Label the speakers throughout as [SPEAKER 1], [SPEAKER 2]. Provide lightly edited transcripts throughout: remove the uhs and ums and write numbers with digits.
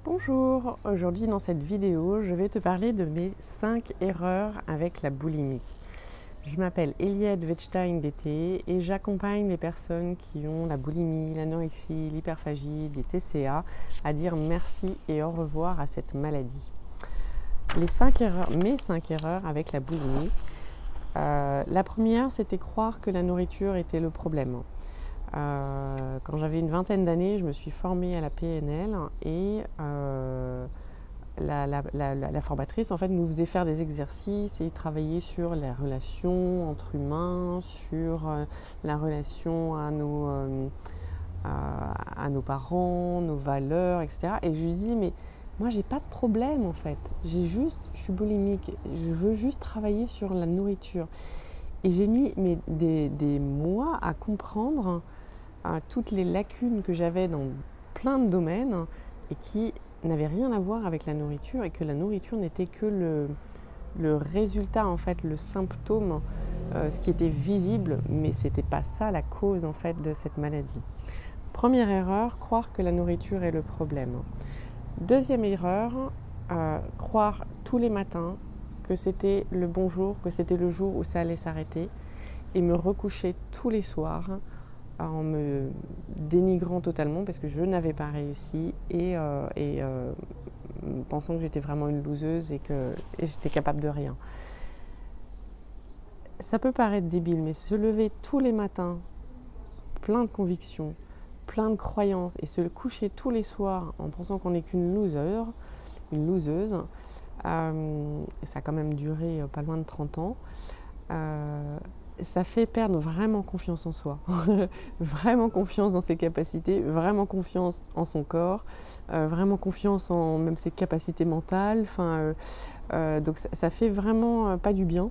[SPEAKER 1] Bonjour, aujourd'hui dans cette vidéo, je vais te parler de mes 5 erreurs avec la boulimie. Je m'appelle Eliette Wettstein-DT et j'accompagne les personnes qui ont la boulimie, l'anorexie, l'hyperphagie, les TCA à dire merci et au revoir à cette maladie. Mes 5 erreurs avec la boulimie. La première, c'était croire que la nourriture était le problème. Quand j'avais une vingtaine d'années, je me suis formée à la PNL et la formatrice en fait, nous faisait faire des exercices et travailler sur les relations entre humains, sur la relation à nos parents, nos valeurs, etc. Et je lui dis, mais moi, j'ai pas de problème en fait. Je suis boulimique. Je veux juste travailler sur la nourriture. Et j'ai mis des mois à comprendre toutes les lacunes que j'avais dans plein de domaines et qui n'avaient rien à voir avec la nourriture et que la nourriture n'était que le résultat, en fait, le symptôme, ce qui était visible, mais ce n'était pas ça la cause en fait de cette maladie. Première erreur, croire que la nourriture est le problème. Deuxième erreur, croire tous les matins que c'était le bon jour, que c'était le jour où ça allait s'arrêter et me recoucher tous les soirs en me dénigrant totalement parce que je n'avais pas réussi et pensant que j'étais vraiment une loseuse et que j'étais capable de rien. Ça peut paraître débile, mais se lever tous les matins, plein de convictions, plein de croyances et se coucher tous les soirs en pensant qu'on n'est qu'une loseuse, ça a quand même duré pas loin de 30 ans, ça fait perdre vraiment confiance en soi, vraiment confiance dans ses capacités, vraiment confiance en son corps, vraiment confiance en même ses capacités mentales. Donc ça fait vraiment pas du bien.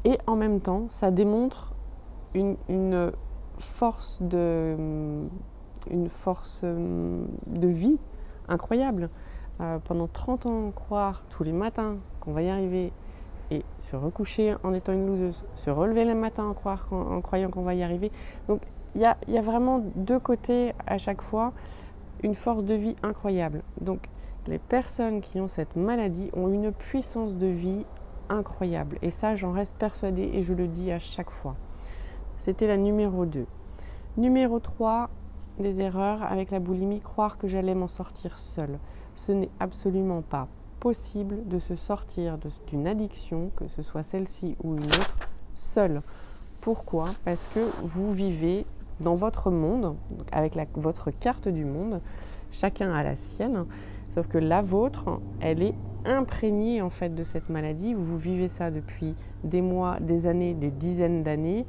[SPEAKER 1] Et en même temps, ça démontre une force de vie incroyable. Pendant 30 ans, croire tous les matins qu'on va y arriver, et se recoucher en étant une loseuse, se relever le matin en croyant qu'on va y arriver. Donc il y a vraiment deux côtés à chaque fois, une force de vie incroyable. Donc les personnes qui ont cette maladie ont une puissance de vie incroyable. Et ça, j'en reste persuadée et je le dis à chaque fois. C'était la numéro 2. Numéro 3, des erreurs avec la boulimie, croire que j'allais m'en sortir seule. Ce n'est absolument pas possible de se sortir d'une addiction, que ce soit celle-ci ou une autre, seule. Pourquoi ? Parce que vous vivez dans votre monde, avec votre carte du monde, chacun a la sienne, sauf que la vôtre, elle est imprégnée en fait de cette maladie. Vous vivez ça depuis des mois, des années, des dizaines d'années.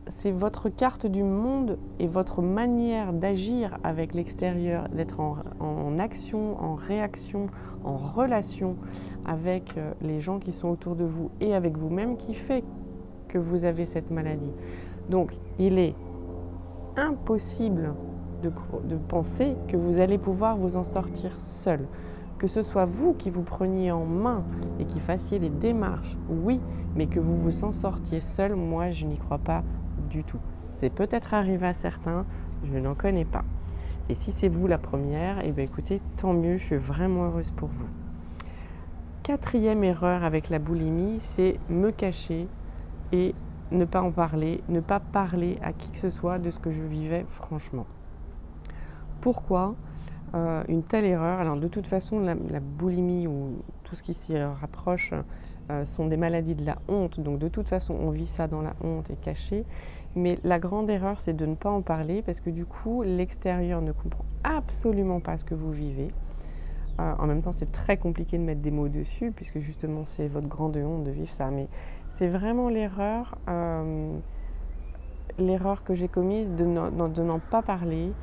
[SPEAKER 1] C'est votre carte du monde et votre manière d'agir avec l'extérieur, d'être en action, en réaction, en relation avec les gens qui sont autour de vous et avec vous-même qui fait que vous avez cette maladie. Donc, il est impossible de penser que vous allez pouvoir vous en sortir seul. Que ce soit vous qui vous preniez en main et qui fassiez les démarches, oui, mais que vous vous en sortiez seul, moi, je n'y crois pas du tout. C'est peut-être arrivé à certains, je n'en connais pas. Et si c'est vous la première, eh bien écoutez, tant mieux, je suis vraiment heureuse pour vous. Quatrième erreur avec la boulimie, c'est me cacher et ne pas en parler, ne pas parler à qui que ce soit de ce que je vivais franchement. Pourquoi une telle erreur? Alors de toute façon, la boulimie ou tout ce qui s'y rapproche sont des maladies de la honte. Donc de toute façon, on vit ça dans la honte et caché. Mais la grande erreur, c'est de ne pas en parler parce que du coup, l'extérieur ne comprend absolument pas ce que vous vivez. En même temps, c'est très compliqué de mettre des mots dessus puisque justement, c'est votre grande honte de vivre ça. Mais c'est vraiment l'erreur que j'ai commise de n'en pas parler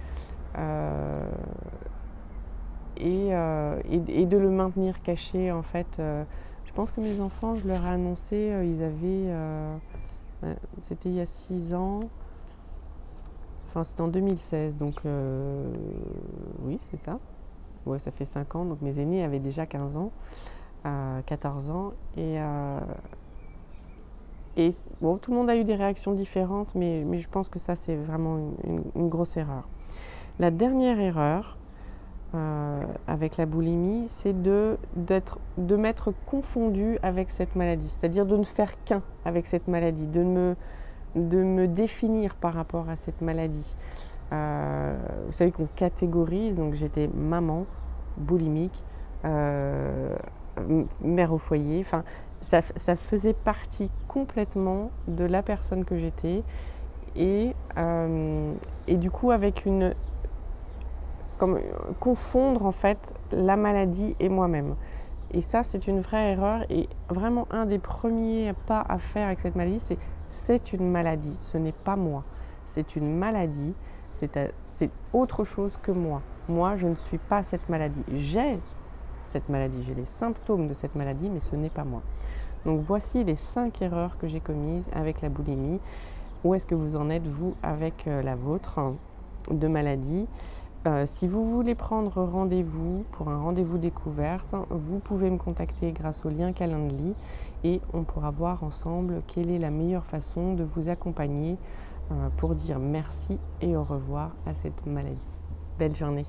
[SPEAKER 1] et de le maintenir caché en fait. Je pense que mes enfants, je leur ai annoncé, ils avaient... c'était il y a 6 ans, enfin c'était en 2016, donc oui c'est ça, ouais, ça fait 5 ans, donc mes aînés avaient déjà 15 ans, 14 ans, et bon, tout le monde a eu des réactions différentes, mais je pense que ça c'est vraiment une grosse erreur. La dernière erreur avec la boulimie, c'est de m'être confondue avec cette maladie, c'est-à-dire de ne faire qu'un avec cette maladie, de me définir par rapport à cette maladie. Vous savez qu'on catégorise, donc j'étais maman, boulimique, mère au foyer, enfin ça faisait partie complètement de la personne que j'étais et du coup avec confondre en fait la maladie et moi-même. Et ça, c'est une vraie erreur et vraiment un des premiers pas à faire avec cette maladie, c'est une maladie, ce n'est pas moi. C'est une maladie, c'est autre chose que moi. Moi, je ne suis pas cette maladie. J'ai cette maladie, j'ai les symptômes de cette maladie, mais ce n'est pas moi. Donc voici les 5 erreurs que j'ai commises avec la boulimie. Où est-ce que vous en êtes, vous, avec la vôtre de maladie? Si vous voulez prendre rendez-vous pour un rendez-vous découverte, vous pouvez me contacter grâce au lien Calendly et on pourra voir ensemble quelle est la meilleure façon de vous accompagner pour dire merci et au revoir à cette maladie. Belle journée!